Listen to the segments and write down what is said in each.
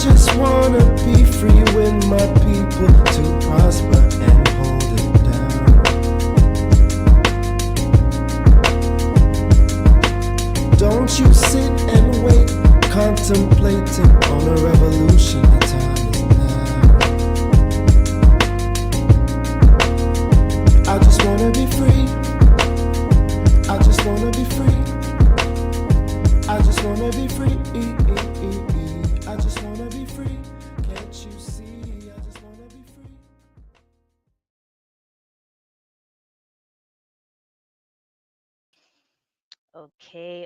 just wanna be free with my people to prosper and hold it down. Don't you sit and wait, contemplating on a revolution. The time is now. I just wanna be free. I just wanna be free. I just wanna be free. I just wanna be free. Can't you see? I just wanna be free.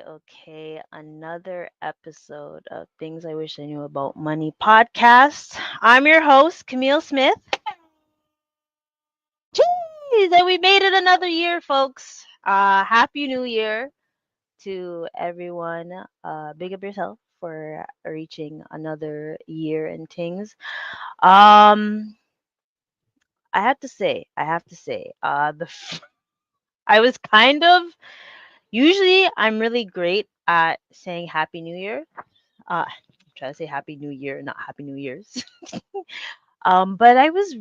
Okay. Another episode of Things I Wish I Knew About Money podcast. I'm your host, Kamille Smith. Jeez, and we made it another year, folks. Happy New Year to everyone. Big up yourself for reaching another year and things. Um, I have to say, I was kind of usually I'm really great at saying Happy New Year. I'm trying to say Happy New Year, not Happy New Year's. But I really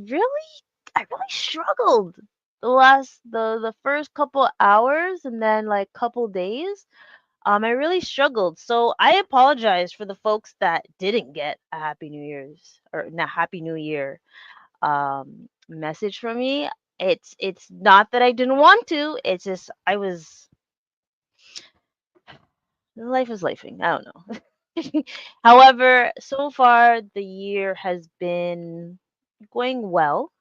struggled the first couple hours and then like couple days. I really struggled. So I apologize for the folks that didn't get a Happy New Year's or not Happy New Year message from me. It's not that I didn't want to. It's just I was life is lifing. I don't know. However, so far the year has been going well,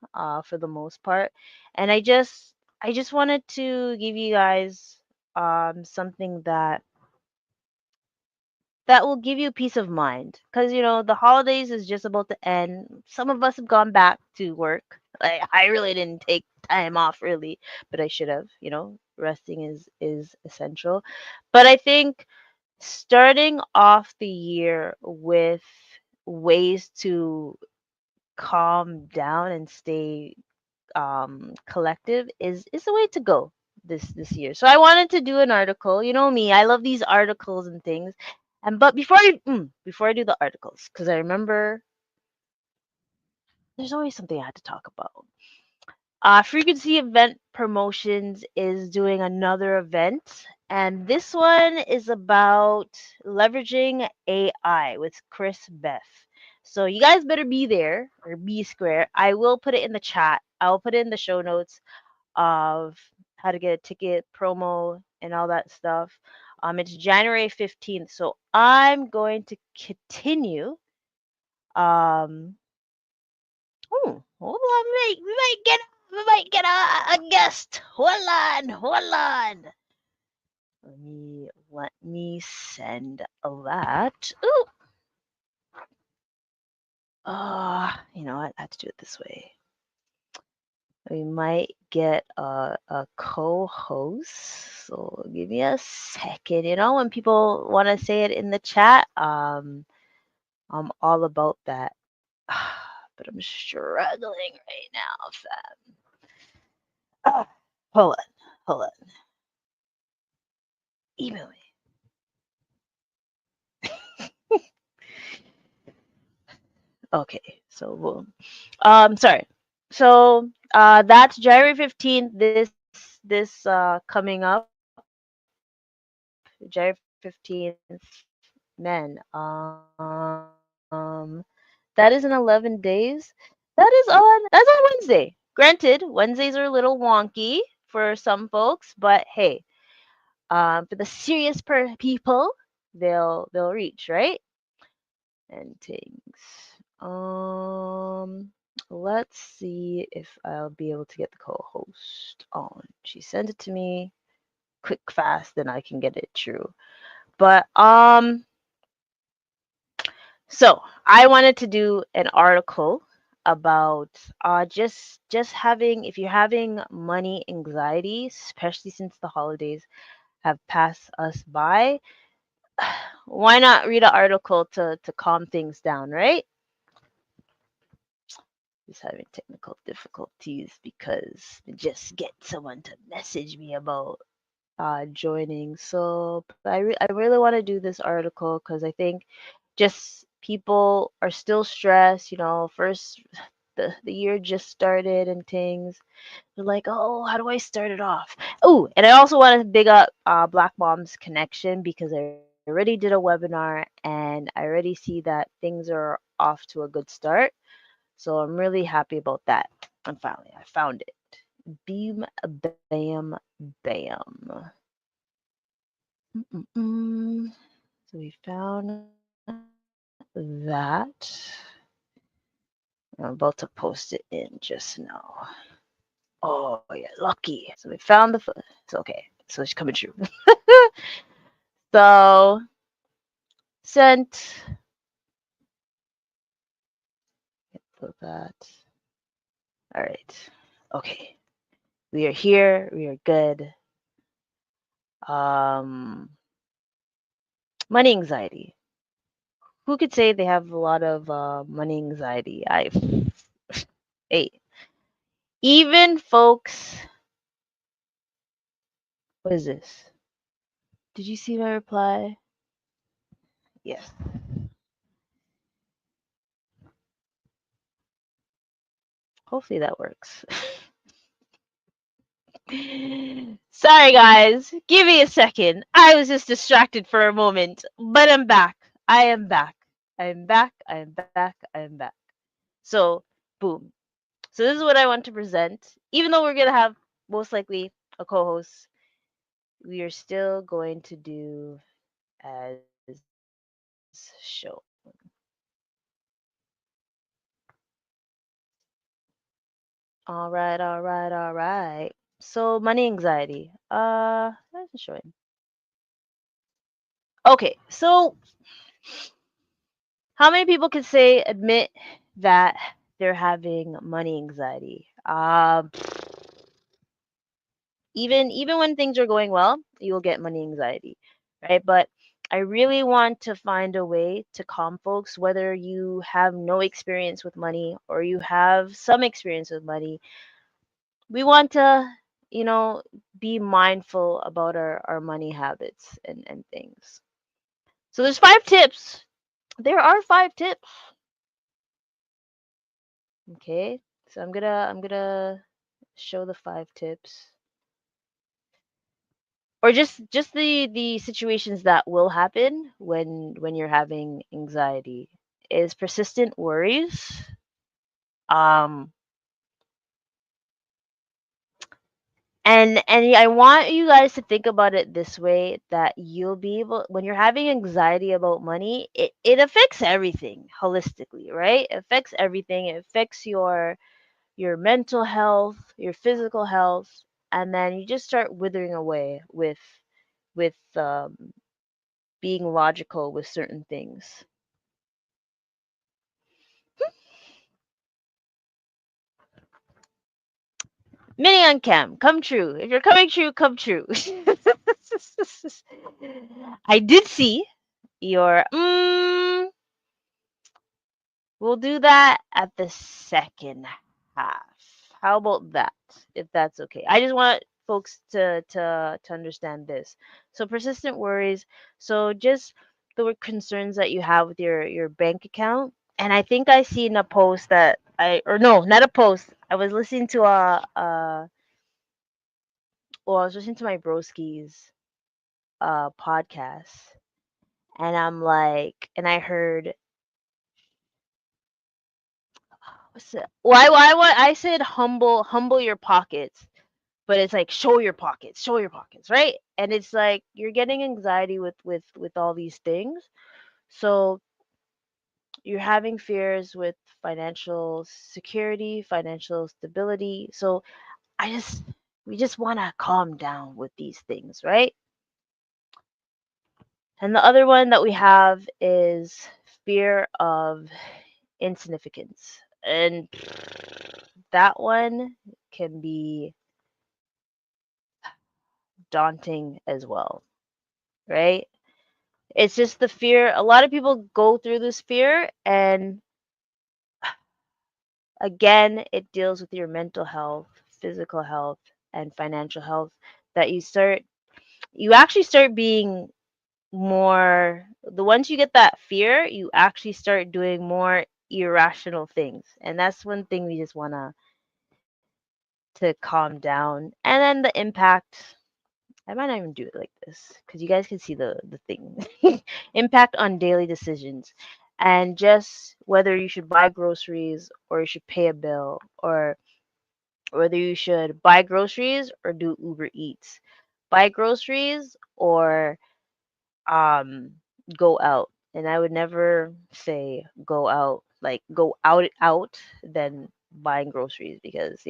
for the most part, and I just wanted to give you guys something that will give you peace of mind, because the holidays is just about to end. Some of us have gone back to work. I really didn't take time off really, but I should have. Resting is essential, but I think starting off the year with ways to calm down and stay collective is the way to go this year. So I wanted to do an article. You know me, I love these articles and things. And but before I do the articles, because I remember there's always something I had to talk about. Frequency Event Promotions is doing another event, and this one is about leveraging AI with Chris Beth. So you guys better be there or be square. I will put it in the chat. I'll put it in the show notes of how to get a ticket, promo, and all that stuff. It's January 15th, so I'm going to continue. Um, hold on, we might get a guest. Hold on. Let me send that. Ooh, you know what? I have to do it this way. We might get a co-host. So give me a second. When people want to say it in the chat, I'm all about that. But I'm struggling right now, fam. Ah, hold on. Email me. Okay, so boom. Sorry. So that's January 15th. This coming up, January 15th, men. That is in 11 days. That's on Wednesday. Granted, Wednesdays are a little wonky for some folks, but hey, for the serious people, they'll reach, right? And things. Um, let's see if I'll be able to get the co-host on. She sent it to me quick, fast, then I can get it through. But so I wanted to do an article about just having if you're having money anxiety, especially since the holidays have passed us by, why not read an article to calm things down, right? Just having technical difficulties because just get someone to message me about joining. So, but I really want to do this article because I think just People are still stressed, first the year just started and things. They're like, oh, how do I start it off? Oh, and I also want to big up Black Moms Connection because I already did a webinar and I already see that things are off to a good start. So I'm really happy about that. And finally, I found it. Beam, bam, bam. Mm-mm-mm. So we found that. I'm about to post it in just now. Oh, yeah, lucky. So we found it's okay. So it's coming true. So sent. Put that. All right. Okay. We are here. We are good. Um, money anxiety. Who could say they have a lot of money anxiety? Hey, even folks. What is this? Did you see my reply? Yes. Hopefully that works. Sorry, guys. Give me a second. I was just distracted for a moment, but I'm back. I am back. I'm back. I am back. I am back. So, boom. So, this is what I want to present. Even though we're going to have most likely a co host, we are still going to do as shown. All right, all right, all right. So, money anxiety. That's showing. Okay, so how many people can say admit that they're having money anxiety? Even when things are going well, you'll get money anxiety, right? But I really want to find a way to calm folks, whether you have no experience with money or you have some experience with money. We want to, you know, be mindful about our money habits and things. So there's 5 tips. There are 5 tips. Okay. So I'm gonna show the 5 tips. Or just the situations that will happen when you're having anxiety is persistent worries. Um and I want you guys to think about it this way that you'll be able when you're having anxiety about money, it affects everything holistically, right? It affects everything. It affects your mental health, your physical health, and then you just start withering away with being logical with certain things. Mini on cam, come true. If you're coming true, come true. I did see your. We'll do that at the second half. How about that? If that's okay. I just want folks to understand this. So persistent worries. So just the concerns that you have with your bank account. And I think I seen a post that I or no, not a post. I was listening to I was listening to my broski's podcast, and I'm like, and I heard what's it? Why I said humble your pockets, but it's like show your pockets, right? And it's like you're getting anxiety with all these things, so you're having fears with financial security, financial stability. So I just we just want to calm down with these things, right? And the other one that we have is fear of insignificance. And that one can be daunting as well, right? It's just the fear. A lot of people go through this fear, and again, it deals with your mental health, physical health, and financial health that you actually start being the once you get that fear, you actually start doing more irrational things. And that's one thing we just want to calm down. And then the impact, I might not even do it like this because you guys can see the thing. Impact on daily decisions, and just whether you should buy groceries or you should pay a bill, or whether you should buy groceries or do Uber Eats, buy groceries or um go out. And I would never say go out, like go out than buying groceries, because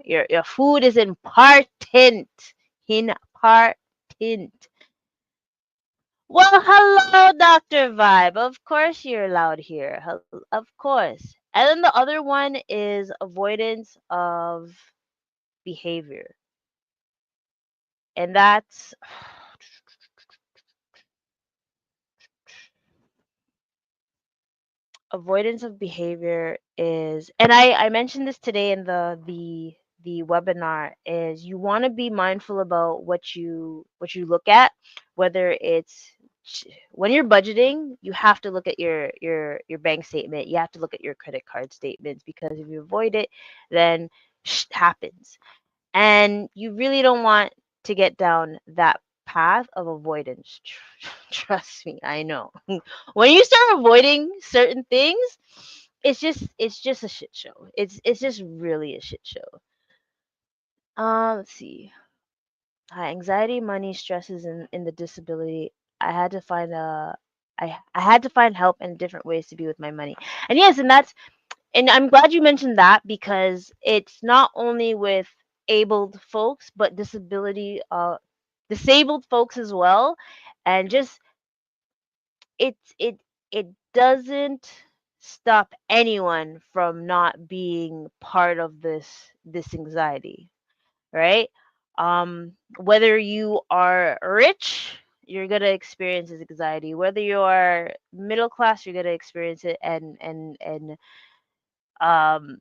your food is important. Important. Well, hello, Dr. Vibe. Of course you're loud here. Of course. And then the other one is avoidance of behavior. And that's avoidance of behavior is, and I mentioned this today in the webinar, is you want to be mindful about what you look at, whether it's when you're budgeting, you have to look at your bank statement, you have to look at your credit card statements, because if you avoid it, then happens. And you really don't want to get down that path of avoidance. Trust me, I know. When you start avoiding certain things, it's just a shit show. It's just really a shit show. Let's see. Anxiety, money, stresses, in the disability. I had to find I had to find help and different ways to be with my money. And yes, and I'm glad you mentioned that, because it's not only with abled folks, but disabled folks as well. And just it doesn't stop anyone from not being part of this anxiety, right? Whether you are rich, you're gonna experience this anxiety. Whether you are middle class, you're gonna experience it, and um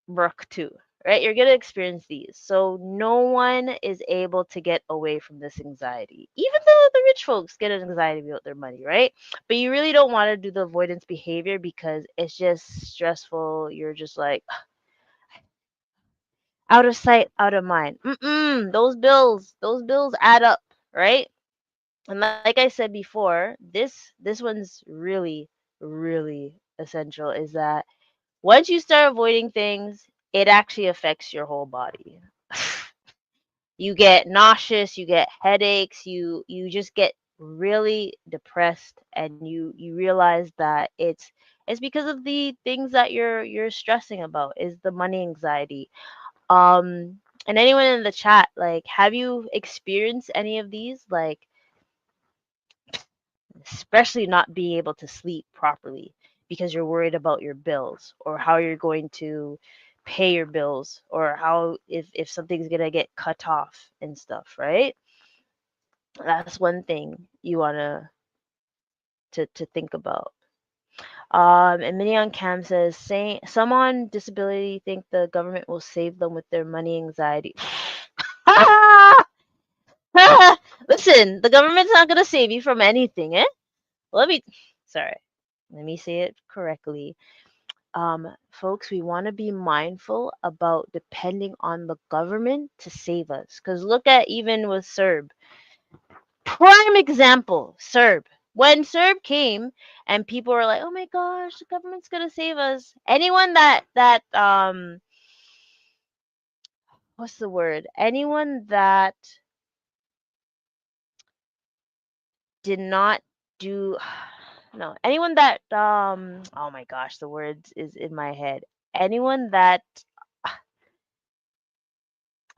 work too, right? You're going to experience these. So no one is able to get away from this anxiety. Even the rich folks get an anxiety about their money, right? But you really don't want to do the avoidance behavior, because it's just stressful. You're just like out of sight, out of mind. Those bills add up, right? And like I said before, this one's really essential, is that once you start avoiding things, it actually affects your whole body. You get nauseous, you get headaches, you just get really depressed, and you realize that it's because of the things that you're stressing about, is the money anxiety. And anyone in the chat, like, have you experienced any of these, like especially not being able to sleep properly because you're worried about your bills, or how you're going to pay your bills, or how if something's going to get cut off and stuff, right? That's one thing you want to think about. And Minion Cam says, saying some on disability think the government will save them with their money anxiety. Listen, the government's not gonna save you from anything, eh? Let me, sorry, let me say it correctly. Folks, we want to be mindful about depending on the government to save us. Because look at, even with Serb, prime example, Serb. When Serb came and people were like, "Oh my gosh, the government's gonna save us," anyone that what's the word? Anyone that did not do no, anyone that oh my gosh, the words is in my head. Anyone that I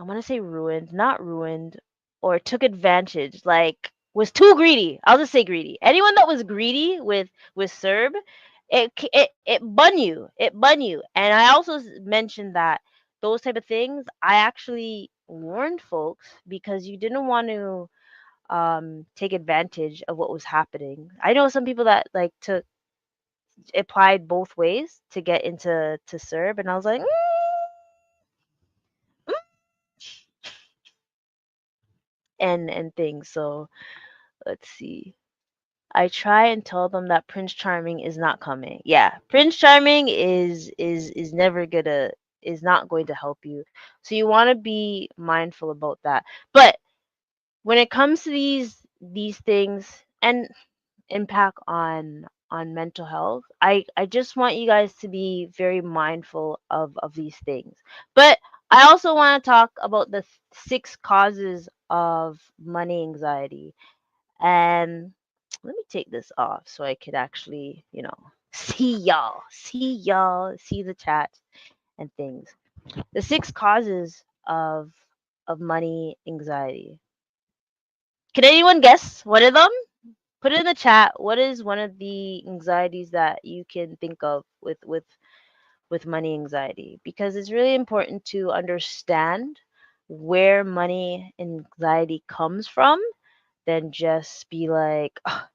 want to say ruined, not ruined, or took advantage, like was too greedy. I'll just say greedy. Anyone that was greedy with Serb, it bun you. It bun you. And I also mentioned that those type of things, I actually warned folks, because you didn't want to take advantage of what was happening. I know some people that like took applied both ways to get into to Serb, and I was like, and things. So Let's see. I try and tell them that Prince Charming is not coming. Yeah, Prince Charming is never gonna is not going to help you. So you want to be mindful about that. But when it comes to these things and impact on mental health, I just want you guys to be very mindful of these things. But I also want to talk about the six causes of money anxiety. And let me take this off so I could actually, see the chat and things. The six causes of money anxiety. Can anyone guess one of them? Put it in the chat. What is one of the anxieties that you can think of with money anxiety? Because it's really important to understand where money anxiety comes from, than just be like, "Ugh."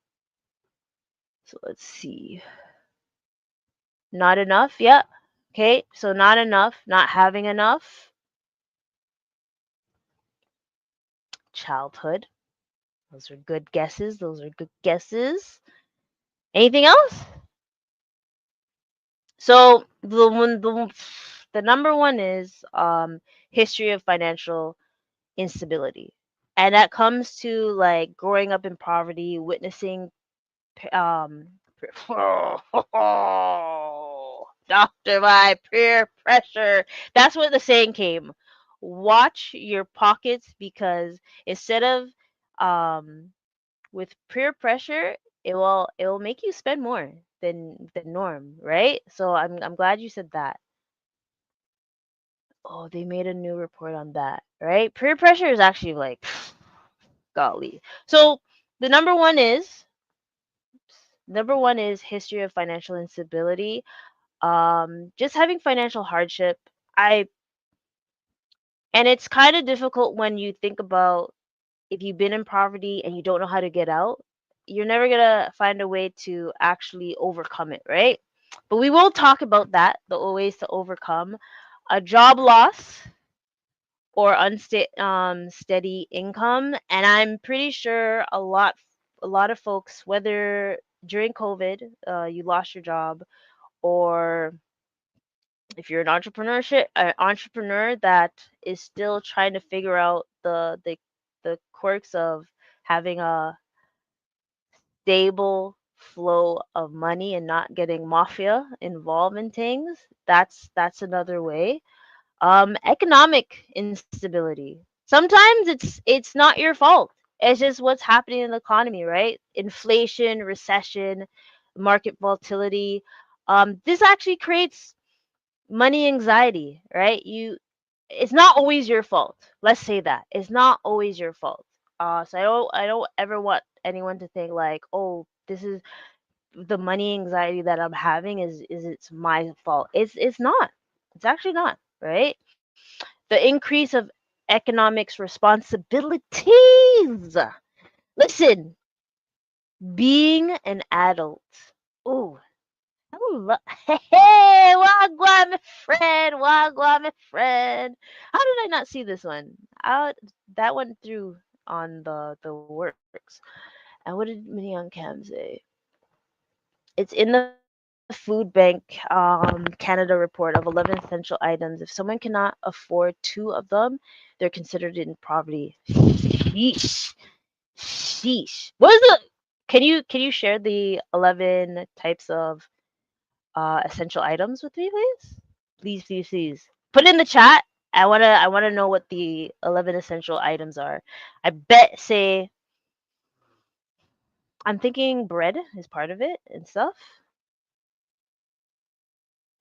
So let's see. Not enough? Yeah. Okay. So not enough, not having enough. Childhood. Those are good guesses. Those are good guesses. Anything else? So the number one is history of financial instability. And that comes to like growing up in poverty, witnessing um doctor by peer pressure. That's what the saying came. Watch your pockets, because instead of um with peer pressure, it will make you spend more than norm, right? So I'm glad you said that. Oh, they made a new report on that, right? Peer pressure is actually like golly. So the number one is history of financial instability. Just having financial hardship. I And it's kind of difficult when you think about, if you've been in poverty and you don't know how to get out, you're never gonna find a way to actually overcome it, right? But we will talk about that, the ways to overcome a job loss or steady income. And I'm pretty sure a lot of folks, whether during COVID, you lost your job, or if you're an entrepreneur that is still trying to figure out the quirks of having a stable flow of money and not getting mafia involved in things, that's another way. Economic instability. Sometimes it's not your fault. It's just what's happening in the economy, right? Inflation, recession, market volatility. This actually creates money anxiety, right? It's not always your fault. Let's say that. It's not always your fault. So I don't ever want anyone to think like, "Oh, this is the money anxiety that I'm having is it's my fault." It's not. It's actually not, right? The increase of economics responsibilities. Listen, being an adult. Ooh, hello. Hey, wagwan, my friend. Wagwan, my friend. How did I not see this one? That went through on the works. And what did Minion Cam say? It's in the food bank Canada report of 11 essential items. If someone cannot afford two of them, they're considered in poverty. Sheesh. Sheesh. What is the Can you share the 11 types of essential items with me, please? Please, please, please. Put it in the chat. I wanna know what the 11 essential items are. I bet say I'm thinking bread is part of it and stuff.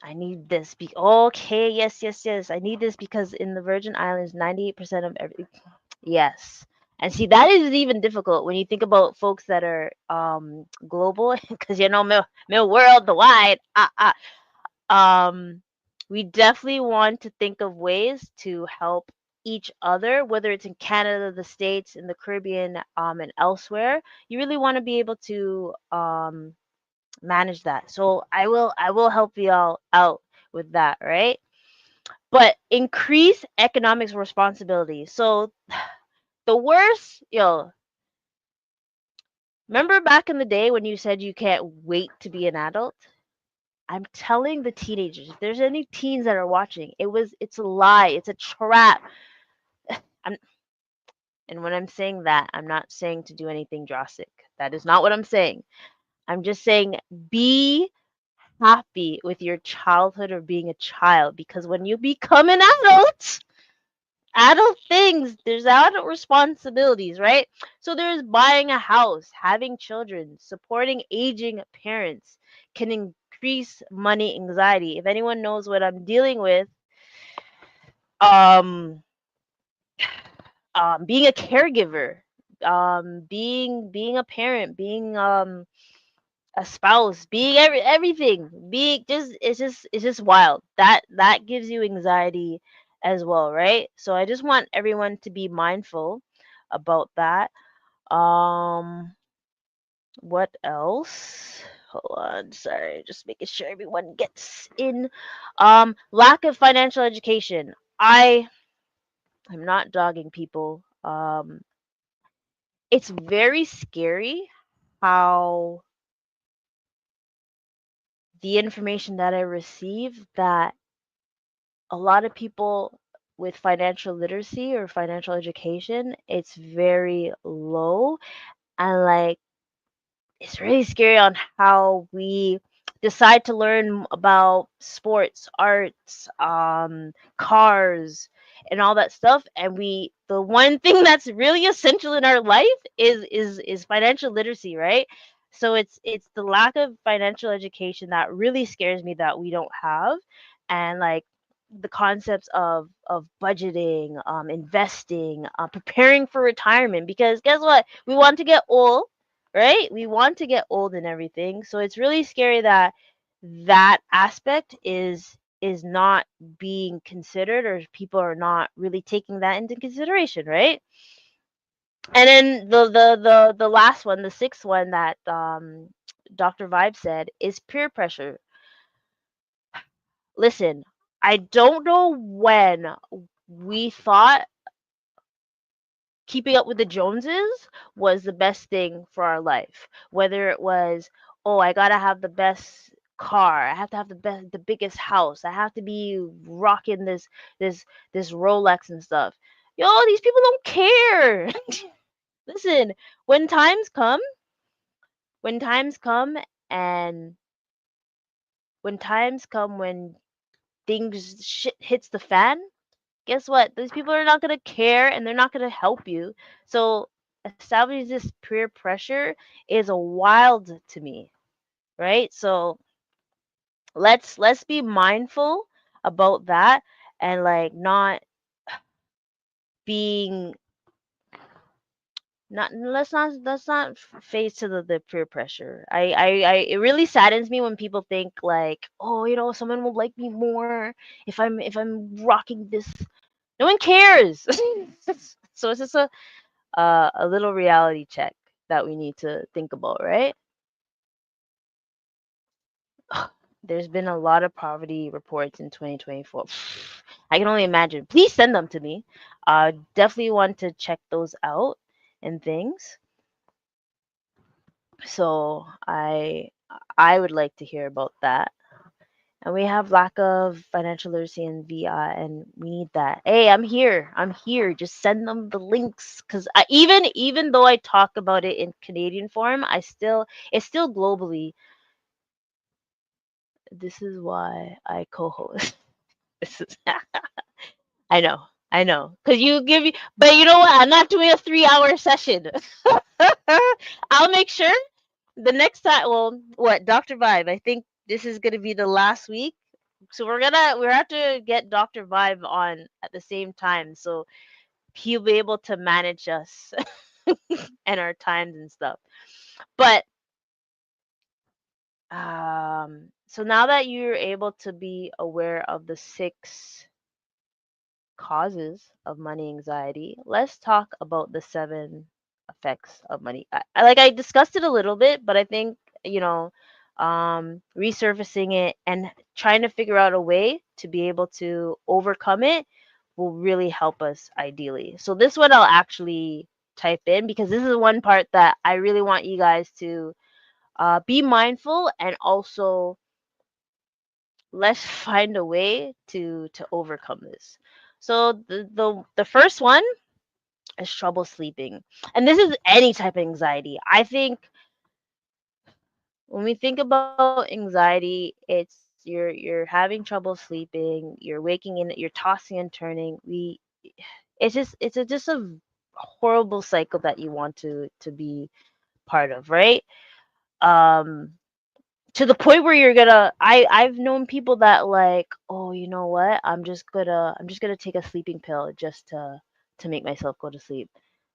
I need this. Okay, yes, yes, yes. I need this because in the Virgin Islands, 98% of every. Yes. And see, that is even difficult when you think about folks that are global, because me worldwide. Um, we definitely want to think of ways to help each other, whether it's in Canada, the States, in the Caribbean, and elsewhere. You really want to be able to manage that. So I will help you all out with that, right? But increase economics responsibility. So the worst, Remember back in the day when you said you can't wait to be an adult? I'm telling the teenagers, if there's any teens that are watching, it's a lie, it's a trap. I'm, and when I'm saying that, I'm not saying to do anything drastic. That is not what I'm saying. I'm just saying be happy with your childhood or being a child, because when you become an adult things, there's adult responsibilities, right? So there's buying a house, having children, supporting aging parents can increase money anxiety. If anyone knows what I'm dealing with, um, being a caregiver, being a parent, being a spouse, being everything, being just it's just wild. That gives you anxiety as well, right? So I just want everyone to be mindful about that. Um, what else? Hold on, sorry, just making sure everyone gets in. Lack of financial education. I'm not dogging people. It's very scary how the information that I receive, that a lot of people with financial literacy or financial education, it's very low, and like it's really scary on how we decide to learn about sports, arts, cars, and all that stuff. And the one thing that's really essential in our life is financial literacy, right? So it's the lack of financial education that really scares me that we don't have, and like the concepts of budgeting, investing, preparing for retirement. Because guess what? We want to get old, right? We want to get old and everything. So it's really scary that that aspect is not being considered, or people are not really taking that into consideration, right? And then the last one, the sixth one that Dr. Vibe said is peer pressure. Listen, I don't know when we thought keeping up with the Joneses was the best thing for our life. Whether it was, oh, I gotta have the best car, I have to have the biggest house, I have to be rocking this this Rolex and stuff. Yo, these people don't care. Listen, when times come, when times come, and when times come when things shit hits the fan, guess what? These people are not going to care, and they're not going to help you. So establishing this peer pressure is a wild to me, right? So let's be mindful about that, and like not being not let's not face to the peer pressure. I it really saddens me when people think like, oh, someone will like me more if I'm rocking this. No one cares. So it's just a little reality check that we need to think about, right? There's been a lot of poverty reports in 2024. I can only imagine. Please send them to me. Definitely want to check those out and things. So I would like to hear about that. And we have lack of financial literacy in VI, and we need that. Hey, I'm here. I'm here. Just send them the links, because even though I talk about it in Canadian form, it's still globally. This is why I co-host. This is I know. I know. Cause you give me, but you know what? I'm not doing a 3 hour session. I'll make sure the next time. Well, what, Dr. Vibe? I think this is gonna be the last week, so we have to get Dr. Vibe on at the same time, so he'll be able to manage us and our times and stuff. But so now that you're able to be aware of the six causes of money anxiety, let's talk about the seven effects of money. I discussed it a little bit, but I think, resurfacing it and trying to figure out a way to be able to overcome it will really help us ideally. So this one I'll actually type in, because this is one part that I really want you guys to be mindful, and also let's find a way to overcome this. So the first one is trouble sleeping. And this is any type of anxiety. I think when we think about anxiety, you're having trouble sleeping, you're waking in, you're tossing and turning. It's just a horrible cycle that you want to be part of, right? Um to the point where you're gonna I've known people that, like, oh, you know what? I'm just gonna take a sleeping pill just to make myself go to sleep.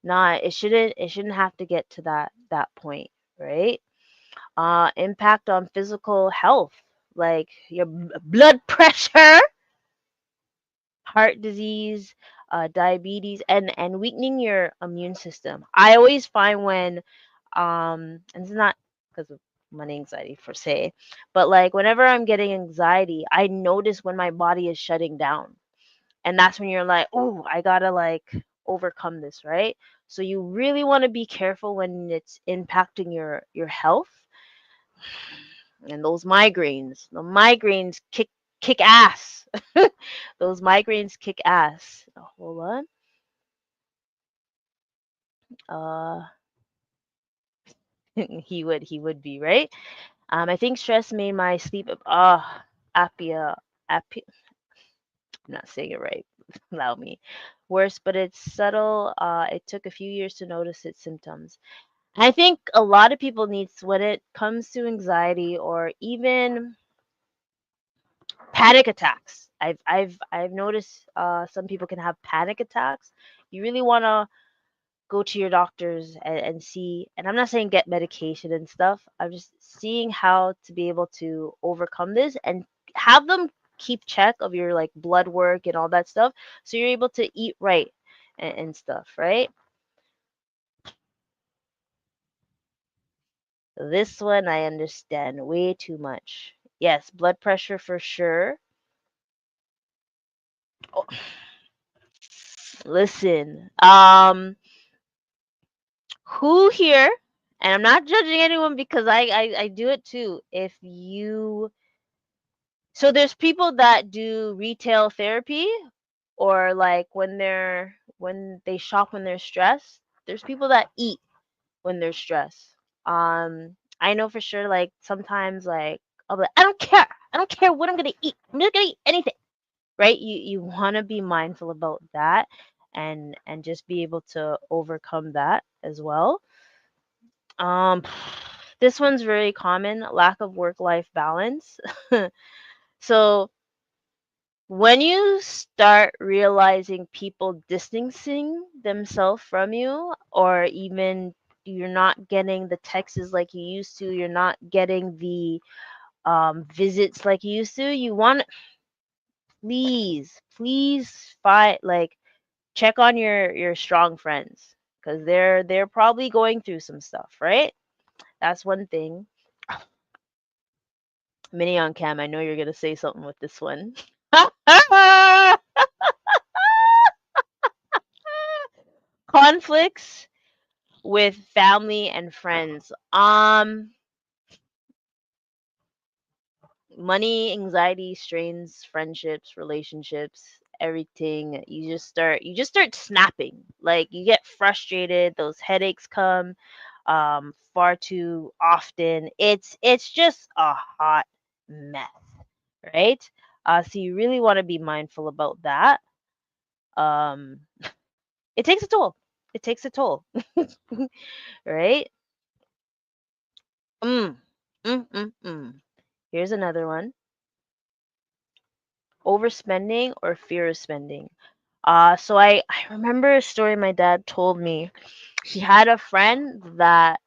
Nah, it shouldn't have to get to that point, right? Impact on physical health, like your blood pressure, heart disease, diabetes, and weakening your immune system. I always find when and it's not because of money anxiety per se, but like whenever I'm getting anxiety, I notice when my body is shutting down, and that's when you're like, oh, I gotta like overcome this, right? So you really want to be careful when it's impacting your health. And those migraines, the migraines kick ass. Those migraines kick ass. Hold on. Uh, he would be right. I think stress made my sleep apnea apnea. I'm not saying it right. Allow me. Worse, but it's subtle. It took a few years to notice its symptoms. I think a lot of people needs, when it comes to anxiety or even panic attacks. I've noticed some people can have panic attacks. You really want to go to your doctors and see. And I'm not saying get medication and stuff. I'm just seeing how to be able to overcome this and have them keep check of your like blood work and all that stuff, so you're able to eat right and stuff, right? This one I understand way too much. Yes, blood pressure for sure. Oh, listen, who here, and I'm not judging anyone because I do it too. If you So there's people that do retail therapy, or like when they shop when they're stressed. There's people that eat when they're stressed. I know for sure, like sometimes, like I'll be like, I don't care what I'm gonna eat. I'm just gonna eat anything, right? You want to be mindful about that, and just be able to overcome that as well. Um, this one's very common: lack of work-life balance. So when you start realizing people distancing themselves from you, or even you're not getting the texts like you used to, you're not getting the visits like you used to, you want, please find, like, check on your strong friends, because they're probably going through some stuff, right? That's one thing. Mini on cam, I know you're gonna say something with this one. Conflicts with family and friends. Money anxiety strains friendships, relationships, everything. You just start snapping. Like you get frustrated, those headaches come far too often. It's just a hot mess, right? So you really want to be mindful about that. Um it takes a toll. It takes a toll, right? Mm. Mm. Here's another one: overspending or fear of spending. So I remember a story my dad told me. He had a friend that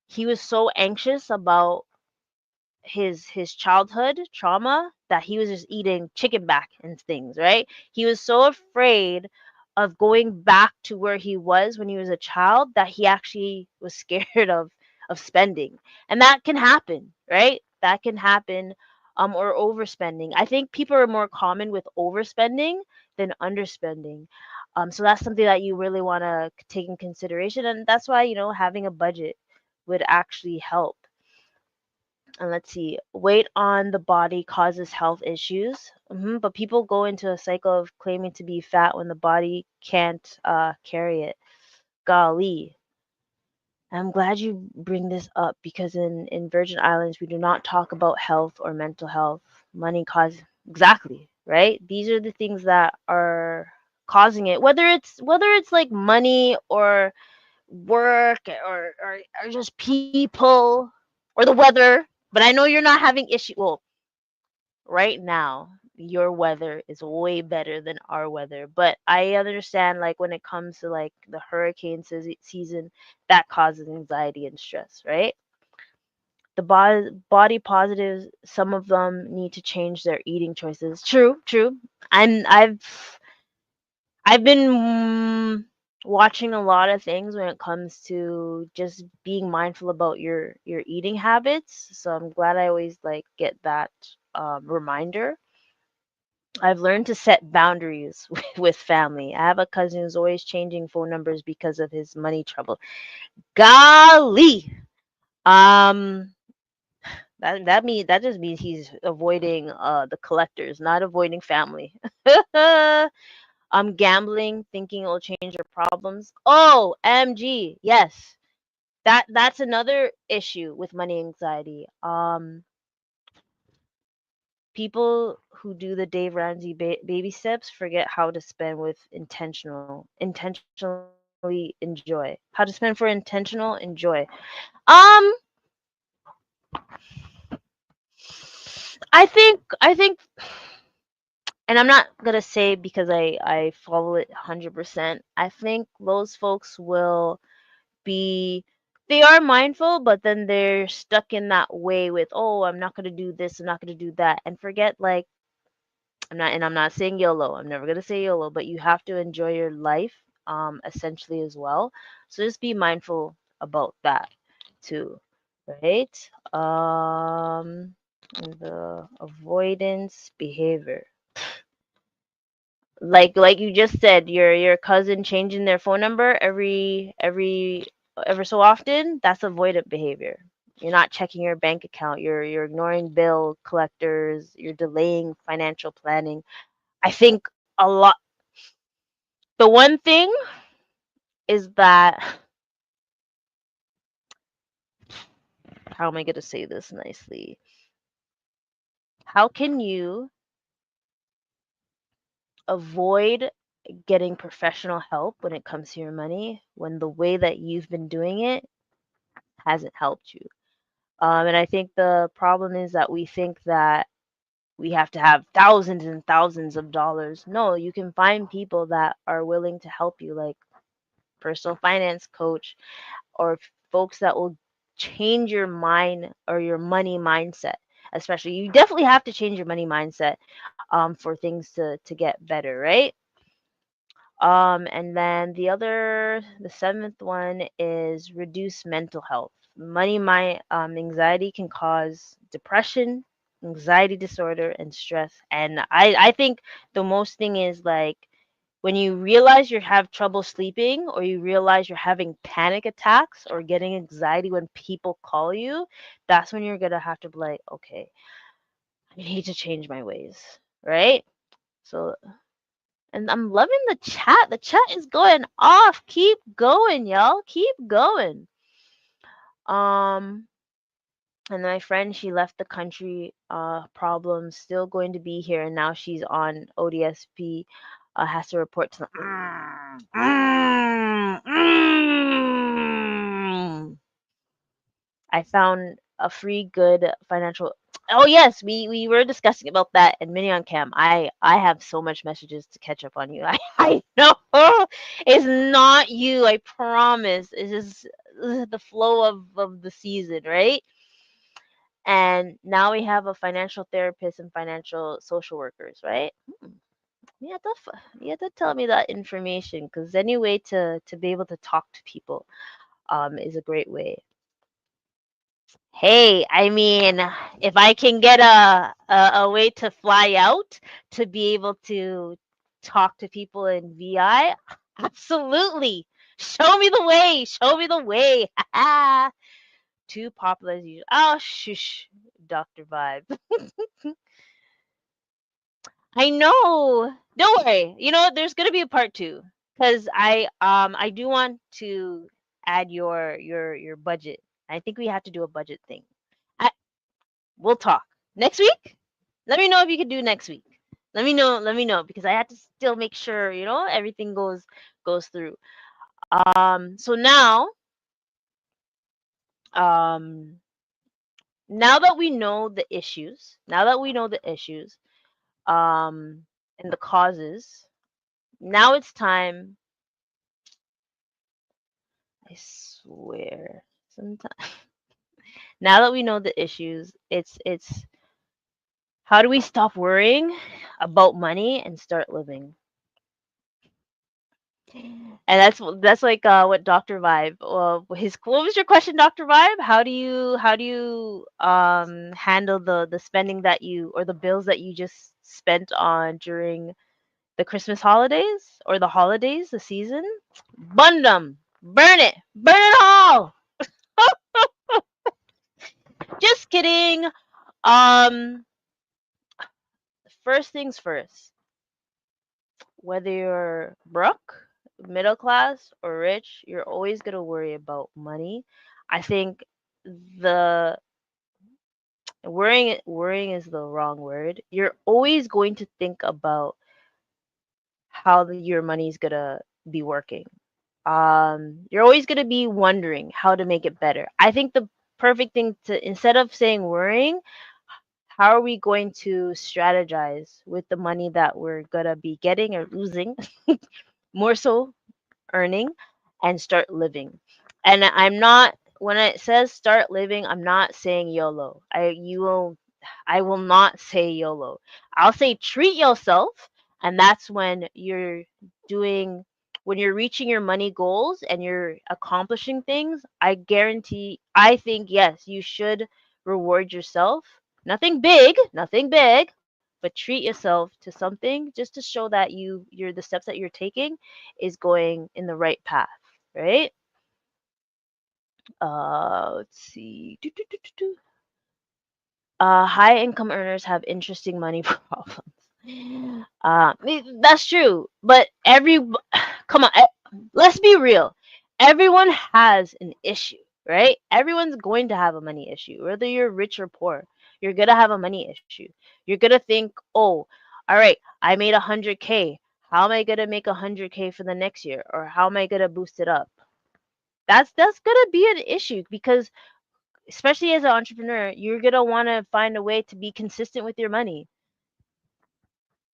he was so anxious about his childhood trauma that he was just eating chicken back and things, right? He was so afraid of going back to where he was when he was a child that he actually was scared of spending. And that can happen, right? That can happen. Or overspending. I think people are more common with overspending than underspending. So that's something that you really want to take in consideration, and that's why having a budget would actually help. And let's see, weight on the body causes health issues. But people go into a cycle of claiming to be fat when the body can't carry it. Golly, I'm glad you bring this up because in Virgin Islands we do not talk about health or mental health. Money cause exactly, right? These are the things that are causing it. Whether it's like money or work or just people or the weather. But I know you're not having issue. Well, right now your weather is way better than our weather, but I understand like when it comes to like the hurricane season, that causes anxiety and stress, right? The body positives, some of them need to change their eating choices. True, true. I've been watching a lot of things when it comes to just being mindful about your eating habits, so I'm glad I always like get that reminder. I've learned to set boundaries with family. I have a cousin who's always changing phone numbers because of his money trouble. Golly. Um that just means he's avoiding the collectors, not avoiding family. Gambling, thinking it'll change your problems. Oh, MG. Yes. That's another issue with money anxiety. People who do the Dave Ramsey baby steps forget how to spend with intentionally enjoy. How to spend for intentional enjoy. Um, I think, and I'm not gonna say because I follow it 100%. I think those folks will be they are mindful, but then they're stuck in that way with, oh, I'm not gonna do this, I'm not gonna do that, and forget like I'm not saying YOLO. I'm never gonna say YOLO, but you have to enjoy your life, essentially as well. So just be mindful about that too, right? The avoidance behavior, like you just said, your cousin changing their phone number every ever so often. That's avoidant behavior. You're not checking your bank account. You're ignoring bill collectors. You're delaying financial planning. I think a lot. The one thing is that, how am I going to say this nicely? How can you avoid getting professional help when it comes to your money when the way that you've been doing it hasn't helped you? And I think the problem is that we think that we have to have thousands and thousands of dollars. No, you can find people that are willing to help you, like personal finance coach, or folks that will change your mind or your money mindset. Especially, you definitely have to change your money mindset for things to get better, right? And then the seventh one is reduce mental health. Anxiety can cause depression, anxiety disorder, and stress. And I think the most thing is like when you realize you have trouble sleeping, or you realize you're having panic attacks or getting anxiety when people call you, that's when you're gonna have to be like, okay, I need to change my ways, right? So, and I'm loving the chat. The chat is going off. Keep going, y'all. Keep going. Um, and my friend, she left the country. Problem still going to be here, and now she's on ODSP. Has to report to the. I found a free good financial. Oh yes, we were discussing about that in Mini on Cam. I have so much messages to catch up on you. I know it's not you. I promise. It's just the flow of the season, right? And now we have a financial therapist and financial social workers, right? You have to tell me that information because any way to be able to talk to people is a great way. Hey, I mean, if I can get a way to fly out to be able to talk to people in VI? Absolutely. Show me the way. Show me the way. Too popular as usual. Oh, shush, Dr. Vibe. I know. Don't worry. You know what? There's gonna be a part two because I do want to add your budget. I think we have to do a budget thing. I, we'll talk next week. Let me know if you could do next week. Let me know. Let me know because I have to still make sure everything goes through. So um now that we know the issues, um and the causes, now it's time. I swear. Sometimes now that we know the issues, it's how do we stop worrying about money and start living? And that's like what Dr. Vibe. His what was your question, Dr. Vibe? How do you handle the spending that you or the bills that you just spent on during the Christmas holidays or the holidays, the season? Bun them, burn it all. Just kidding. Um, First things first, whether you're broke, middle class, or rich, you're always going to worry about money. I think the worrying is the wrong word. You're always going to think about how your money is going to be working. You're always going to be wondering how to make it better. I think the perfect thing to, instead of saying worrying, how are we going to strategize with the money that we're going to be getting or losing? More so earning, and start living. And I'm not, when it says start living, I'm not saying YOLO. I will not say YOLO. I'll say treat yourself, and that's when you're doing when you're reaching your money goals and you're accomplishing things. I think yes, you should reward yourself. Nothing big, but treat yourself to something just to show that you're the steps that you're taking is going in the right path, right? Let's see. High income earners have interesting money problems. That's true, but come on, let's be real. Everyone has an issue, right? Everyone's going to have a money issue, whether you're rich or poor. You're gonna have a money issue. You're gonna think, oh, all right, I made 100K. How am I gonna make 100K for the next year, or how am I gonna boost it up? That's gonna be an issue because especially as an entrepreneur, you're gonna want to find a way to be consistent with your money.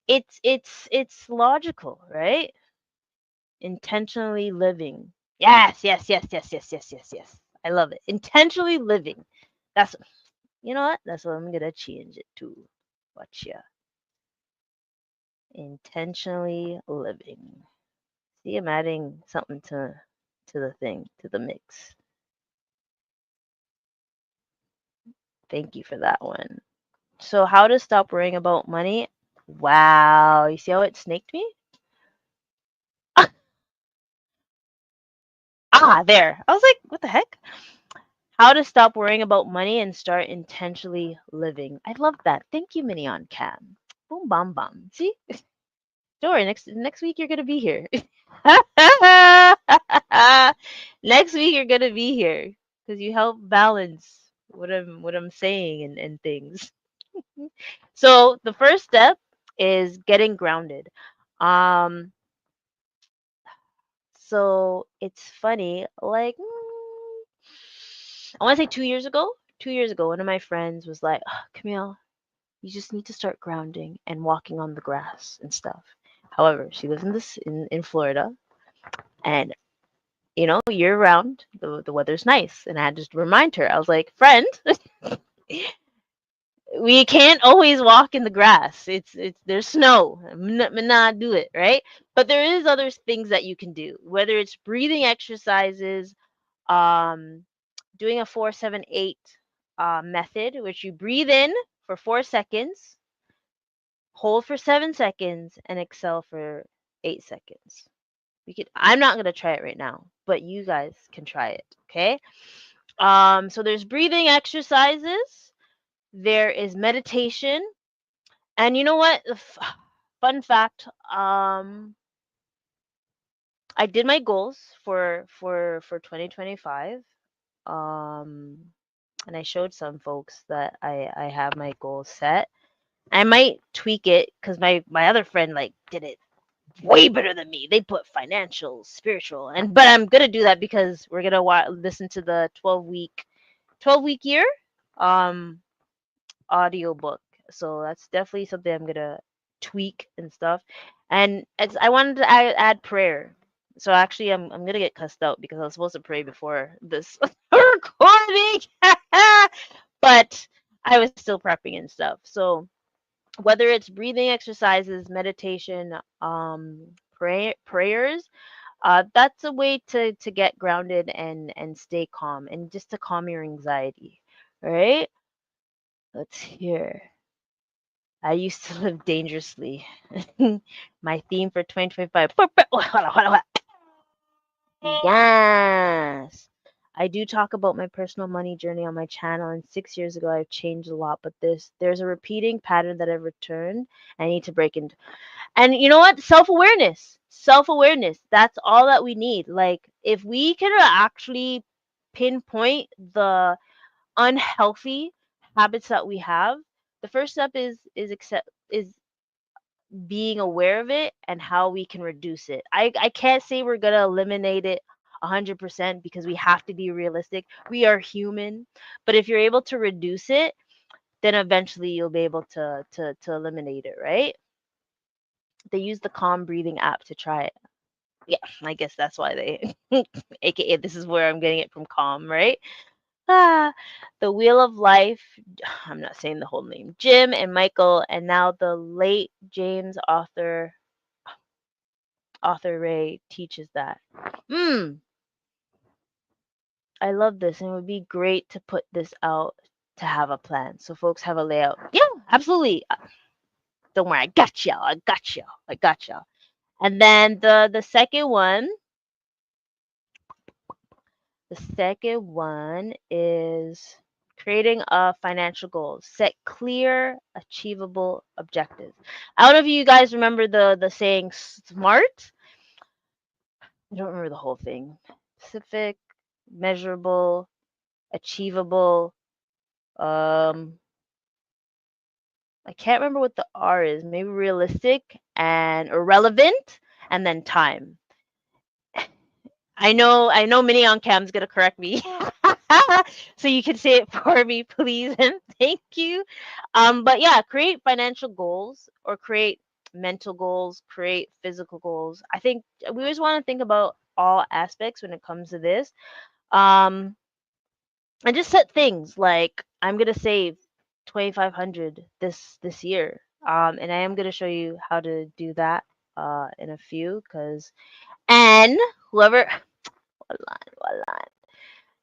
It's logical, right? Intentionally living. Yes. I love it. Intentionally living. That's you know what? That's what I'm gonna change it to. Watch ya. Intentionally living. See, I'm adding something to the thing, to the mix. Thank you for that one. So how to stop worrying about money? Wow, you see how it snaked me? There. I was like, what the heck? How to stop worrying about money and start intentionally living. I love that. Thank you, Minion Cam. Boom, bam, bam. See? Don't worry. Next week you're gonna be here. Next week you're gonna be here because you help balance what I'm saying and things. So the first step is getting grounded. Um, so it's funny, like I want to say 2 years ago. 2 years ago, one of my friends was like, Camille, you just need to start grounding and walking on the grass and stuff. However, she lives in Florida, and year round the weather's nice, and I had to just remind her. I was like, friend, we can't always walk in the grass. It's there's snow. Not do it, right? But there is other things that you can do, whether it's breathing exercises, um, doing a 4-7-8 method, which you breathe in for 4 seconds, hold for 7 seconds, and exhale for 8 seconds. I'm not gonna try it right now, but you guys can try it, okay? So there's breathing exercises, there is meditation, and you know what? Fun fact, I did my goals for 2025. Um, and I showed some folks that I have my goals set. I might tweak it because my other friend like did it way better than me. They put financial, spiritual, and but I'm gonna do that because we're gonna listen to the 12-week year um audiobook. So that's definitely something I'm gonna tweak and stuff. And I wanted to add prayer. So actually, I'm gonna get cussed out because I was supposed to pray before this recording, but I was still prepping and stuff. So whether it's breathing exercises, meditation, prayers, that's a way to get grounded and stay calm and just to calm your anxiety. Right? Let's hear. I used to live dangerously. My theme for 2025. Hold on. Yes. I do talk about my personal money journey on my channel, and 6 years ago I've changed a lot, but there's a repeating pattern that I've returned. I need to break into. And you know what? Self-awareness. Self-awareness. That's all that we need. Like if we can actually pinpoint the unhealthy habits that we have, the first step is being aware of it and how we can reduce it. I can't say we're gonna eliminate it 100% because we have to be realistic. We are human, but if you're able to reduce it, then eventually you'll be able to eliminate it, right? They use the calm breathing app to try it. Yeah, I guess that's why they, aka this is where I'm getting it from calm, right? Ah, the Wheel of Life. I'm not saying the whole name. Jim and Michael, and now the late James author Ray teaches that. Mm, I love this, and it would be great to put this out to have a plan so folks have a layout. Yeah, absolutely. Don't worry, I got y'all. I got y'all. I got y'all. And then the second one, is creating a financial goal. Set clear, achievable objectives. I don't know if you guys remember the saying SMART. I don't remember the whole thing. Specific, measurable, achievable. Um, I can't remember what the R is. Maybe realistic and irrelevant, and then time. I know Minnie on cam's gonna correct me. So you can say it for me, please, and thank you. But yeah, create financial goals or create mental goals, create physical goals. I think we always want to think about all aspects when it comes to this. Um, and just set things like I'm gonna save 2,500 this year. And I am gonna show you how to do that in a few because and whoever line,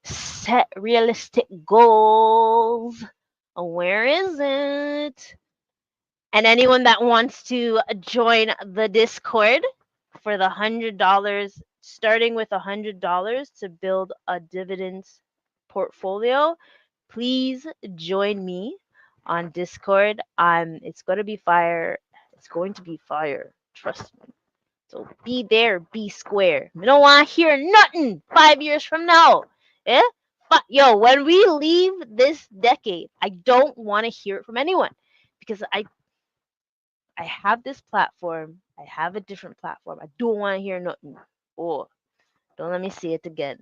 set realistic goals. Where is it? And anyone that wants to join the Discord for the $100, starting with $100 to build a dividends portfolio, please join me on Discord. It's gonna be fire. It's going to be fire. Trust me. So be there, be square. We don't want to hear nothing 5 years from now. Eh? But yo, when we leave this decade, I don't want to hear it from anyone because I have this platform. I have a different platform. I don't want to hear nothing. Oh, don't let me see it again.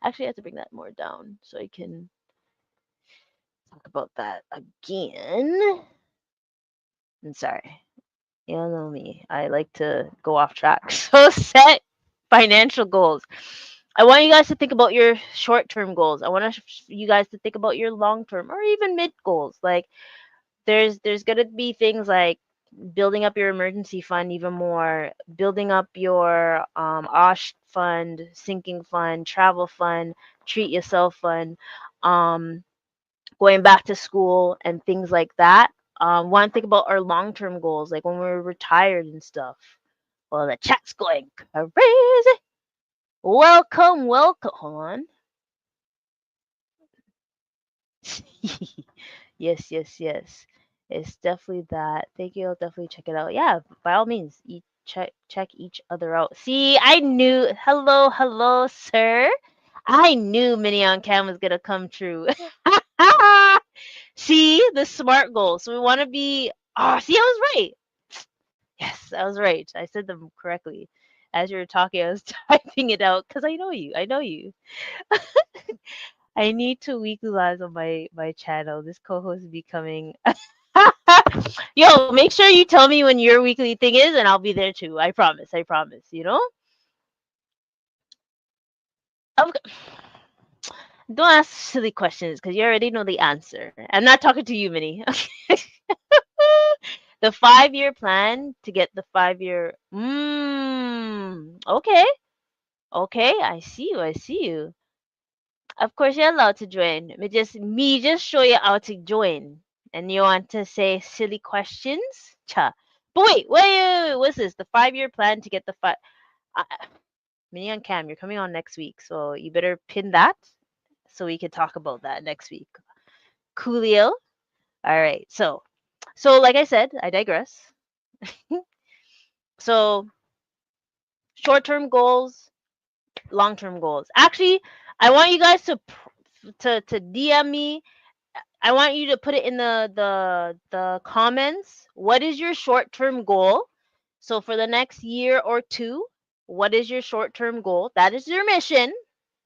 Actually, I have to bring that more down so I can talk about that again. I'm sorry. You don't know me. I like to go off track. So set financial goals. I want you guys to think about your short-term goals. I want you guys to think about your long-term or even mid goals. Like there's going to be things like building up your emergency fund even more, building up your OSH fund, sinking fund, travel fund, treat yourself fund, um, going back to school and things like that. Want to think about our long-term goals, like when we're retired and stuff. Well, the chat's going crazy. Welcome, welcome. Hold on. Yes, yes, yes. It's definitely that. Thank you. I'll definitely check it out. Yeah, by all means, check each other out. See, I knew. Hello, hello, sir. I knew Mini on Cam was gonna come true. See, the SMART goals. So we want to be. Oh, see, I was right. Yes, I was right. I said them correctly. As you were talking, I was typing it out because I know you. I know you. I need to weekly lives on my channel. This co-host is becoming. Yo, make sure you tell me when your weekly thing is, and I'll be there too. I promise. I promise. You know. Of- Don't ask silly questions because you already know the answer. I'm not talking to you, Minnie. The 5-year plan to get the 5-year. Okay. Okay. I see you. I see you. Of course, you're allowed to join. Me just show you how to join. And you want to say silly questions? Cha. But wait. What's this? The 5-year plan to get the five. Uh, Mini on Cam, you're coming on next week, so you better pin that so we can talk about that next week. Coolio. All right. So like I said, I digress. So short-term goals, long-term goals. Actually, I want you guys to DM me. I want you to put it in the comments. What is your short-term goal? So for the next year or two, what is your short-term goal? That is your mission.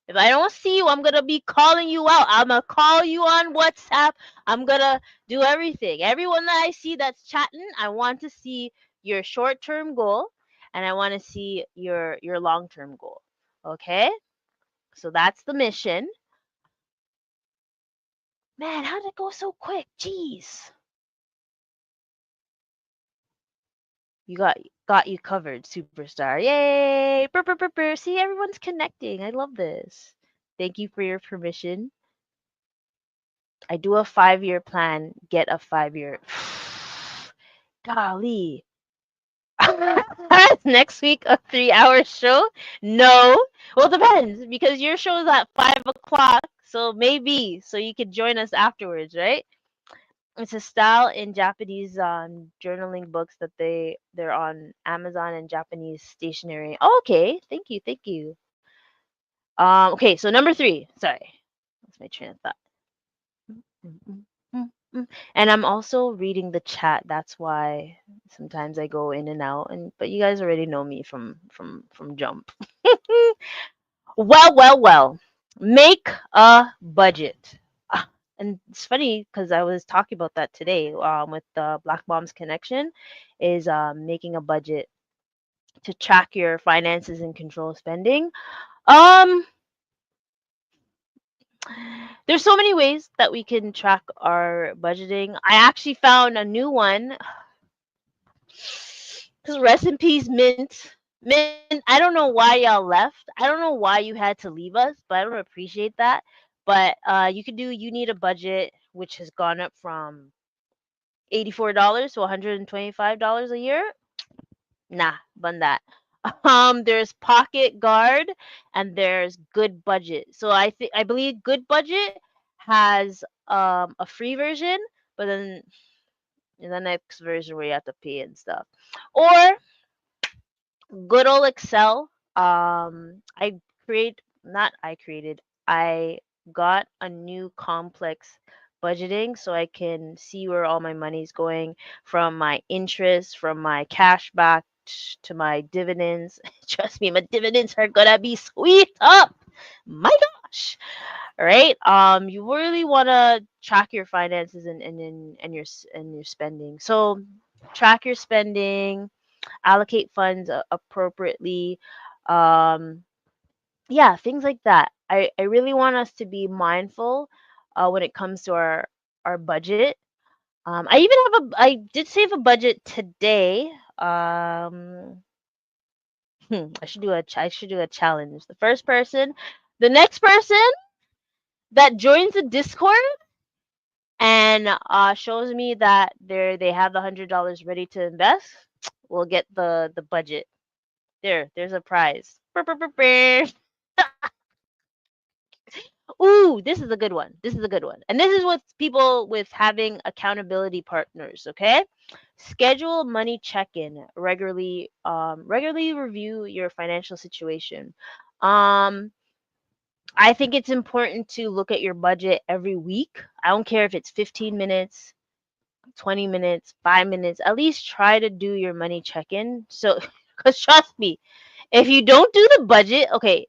If I don't see you, I'm gonna be calling you out. I'm gonna call you on WhatsApp. I'm gonna do everything. Everyone that I see that's chatting, I want to see your short-term goal and I want to see your long-term goal. Okay? So that's the mission. Man, how did it go so quick? Jeez. You got you covered, superstar. Yay! Brr, brr, brr, brr. See, everyone's connecting. I love this. Thank you for your permission. I do a 5-year plan, get a 5-year. Golly. Next week, a 3-hour show? No. Well, it depends because your show is at 5 o'clock. So maybe. So you could join us afterwards, right? It's a style in Japanese journaling books that they're on Amazon and Japanese stationery. Oh, okay. Thank you. Thank you. Okay, so number 3. Sorry. That's my train of thought. Mm, mm, mm, mm. And I'm also reading the chat. That's why sometimes I go in and out. And but you guys already know me from Jump. Well. Make a budget. And it's funny because I was talking about that today with the Black Moms Connection, is making a budget to track your finances and control spending. Um, there's so many ways that we can track our budgeting. I actually found a new one. Because rest in peace, Mint. Mint, I don't know why y'all left. I don't know why you had to leave us, but I don't appreciate that. But you could do You Need a Budget, which has gone up from $84 to $125 a year. Nah, bun that. There's Pocket Guard and there's Good Budget. So I believe Good Budget has a free version, but then in the next version where you have to pay and stuff. Or good old Excel. I create not I created. I got a new complex budgeting so I can see where all my money's going from my interest, from my cash back to my dividends. Trust me, my dividends are gonna be sweet up. My gosh. Right? You really wanna track your finances and your spending. So track your spending, allocate funds appropriately. Um, yeah, things like that. I really want us to be mindful when it comes to our budget. I even I did save a budget today. I should do a challenge. The next person that joins the Discord, and shows me that they have the $100 ready to invest, we'll get the budget. There's a prize. Brr, brr, brr, brr. Ooh, this is a good one. This is a good one. And this is what people with having accountability partners, okay? Schedule money check-in regularly. Regularly review your financial situation. Um, I think it's important to look at your budget every week. I don't care if it's 15 minutes, 20 minutes, 5 minutes. At least try to do your money check-in. So, because trust me, if you don't do the budget, okay,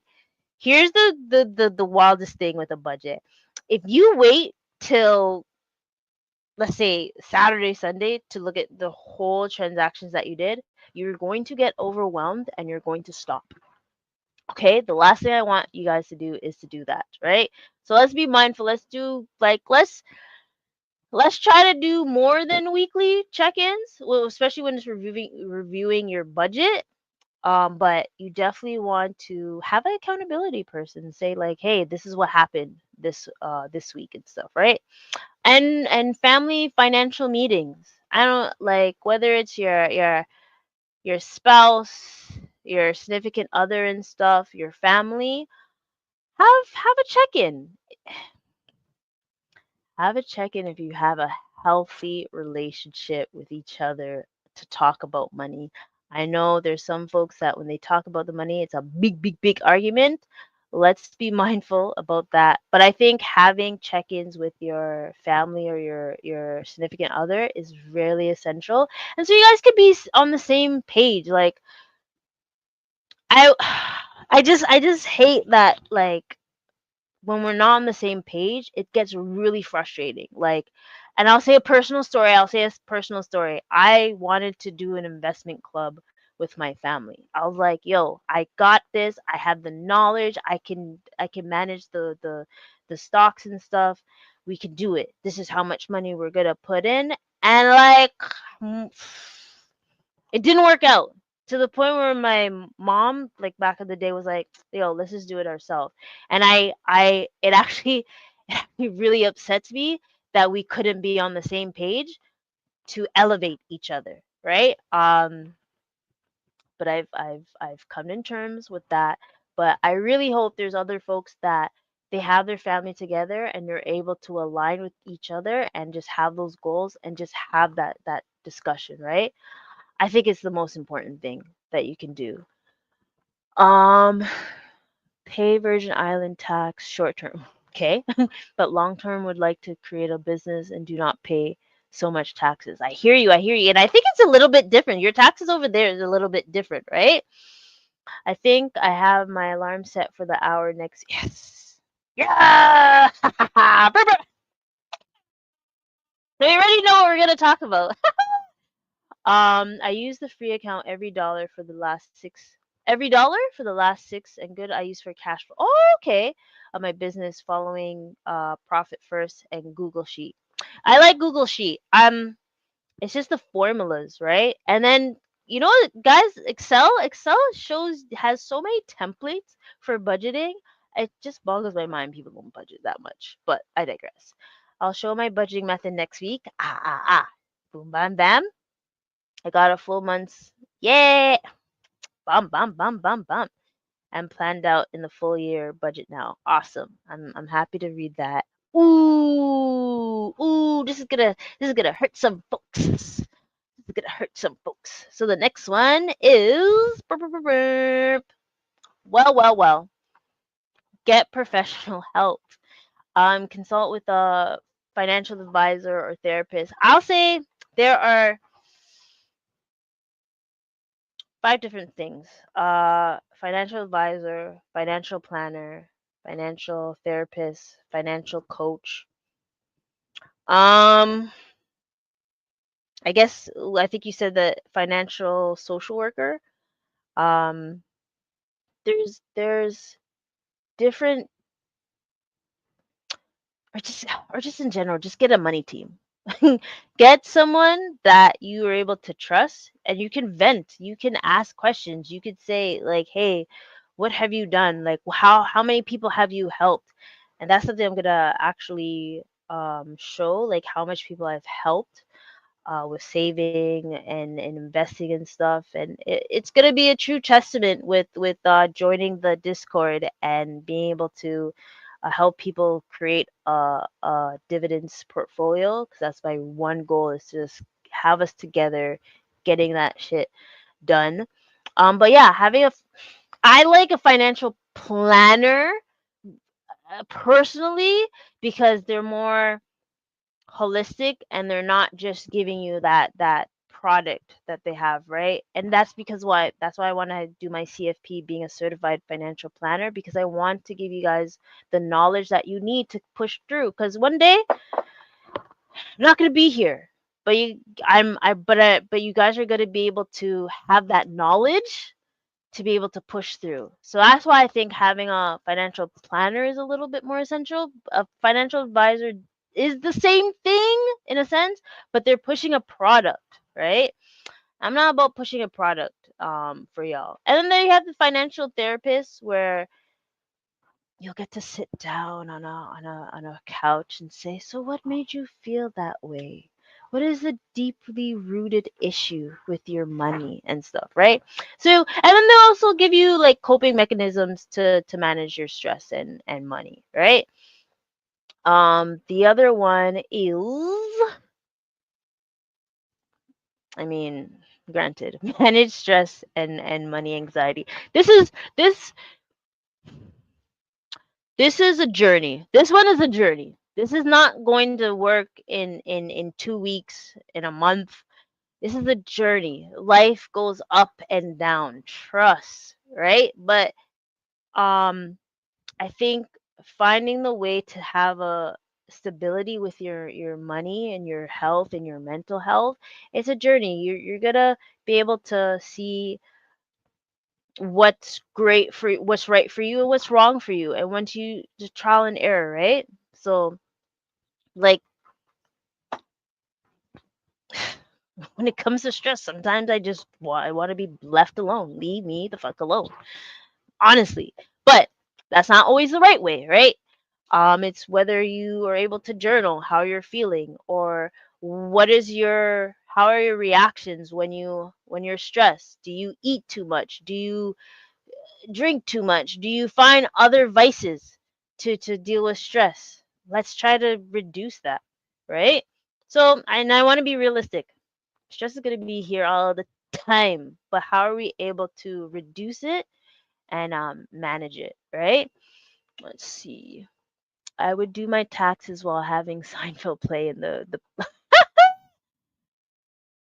here's the wildest thing with a budget. If you wait till, let's say, Saturday, Sunday to look at the whole transactions that you did, you're going to get overwhelmed and you're going to stop. Okay? The last thing I want you guys to do is to do that, right? So let's be mindful. Let's do like let's try to do more than weekly check-ins, well, especially when it's reviewing your budget. But you definitely want to have an accountability person say like, hey, this is what happened this week and stuff, right? And family financial meetings. I don't like whether it's your spouse, your significant other and stuff, your family. Have a check-in. Have a check-in if you have a healthy relationship with each other to talk about money. I know there's some folks that when they talk about the money, it's a big, big, big argument. Let's be mindful about that. But I think having check-ins with your family or your significant other is really essential. And so you guys could be on the same page. Like I I just hate that like when we're not on the same page, it gets really frustrating. Like, and I'll say a personal story. I'll say a personal story. I wanted to do an investment club with my family. I was like, "Yo, I got this. I have the knowledge. I can manage the stocks and stuff. We can do it. This is how much money we're gonna put in." And like, it didn't work out to the point where my mom, like back in the day, was like, "Yo, let's just do it ourselves." And it actually, it actually really upsets me that we couldn't be on the same page to elevate each other, right? But I've come in terms with that. But I really hope there's other folks that they have their family together and they're able to align with each other and just have those goals and just have that discussion, right? I think it's the most important thing that you can do. Um, pay Virgin Island tax short term, okay? But long term would like to create a business and do not pay so much taxes. I hear you. And I think it's a little bit different. Your taxes over there is a little bit different, right? I think I have my alarm set for the hour next. Yes. Yeah. Brr, brr. So we already know what we're gonna talk about. I use the free account every dollar for the last six and good I use for cash flow. Oh, okay. My business following profit first and Google Sheet. I like Google Sheet. It's just the formulas, right? And then guys, Excel has so many templates for budgeting. It just boggles my mind people don't budget that much. But I digress. I'll show my budgeting method next week. Boom bam bam. I got a full month's, yeah, bum bum bum bum bum. I'm planned out in the full year budget now. Awesome. I'm happy to read that. Ooh, this is gonna hurt some folks. This is gonna hurt some folks. So the next one is burp, burp, burp, burp. Well. Get professional help. Consult with a financial advisor or therapist. I'll say there are five different things. Financial advisor, financial planner, financial therapist, financial coach. Um, I think you said the financial social worker. Um, there's different or just in general, just get a money team. Get someone that you are able to trust and you can vent, you can ask questions, you could say like, hey, what have you done, like how many people have you helped? And that's something I'm gonna actually show like how much people I've helped with saving and investing and stuff. And it's gonna be a true testament with joining the Discord and being able to help people create a dividends portfolio, because that's my one goal, is to just have us together getting that shit done. But yeah, I like a financial planner personally, because they're more holistic and they're not just giving you that product that they have, right? And that's why I want to do my CFP, being a certified financial planner, because I want to give you guys the knowledge that you need to push through, because one day I'm not going to be here, but but you guys are going to be able to have that knowledge to be able to push through. So that's why I think having a financial planner is a little bit more essential. A financial advisor is the same thing in a sense, but they're pushing a product, right? I'm not about pushing a product for y'all. And then they have the financial therapist, where you'll get to sit down on a couch and say, "So what made you feel that way? What is the deeply rooted issue with your money and stuff," right? So, and then they'll also give you like coping mechanisms to manage your stress and money, right? The other one is, I mean, granted, manage stress and money anxiety. This is this This is a journey. This one is a journey. This is not going to work in 2 weeks, in a month. This is a journey. Life goes up and down. Trust, right? But um I think finding the way to have a stability with your money and your health and your mental health, it's a journey. You're gonna be able to see what's right for you and what's wrong for you, and once you just trial and error, right? So like, when it comes to stress, sometimes I want to be left alone. Leave me the fuck alone, honestly. But that's not always the right way, right? It's whether you are able to journal how you're feeling, or how are your reactions when you're stressed. Do you eat too much? Do you drink too much? Do you find other vices to deal with stress? Let's try to reduce that, right? So, and I want to be realistic. Stress is going to be here all the time, but how are we able to reduce it and manage it, right? Let's see. I would do my taxes while having Seinfeld play in the.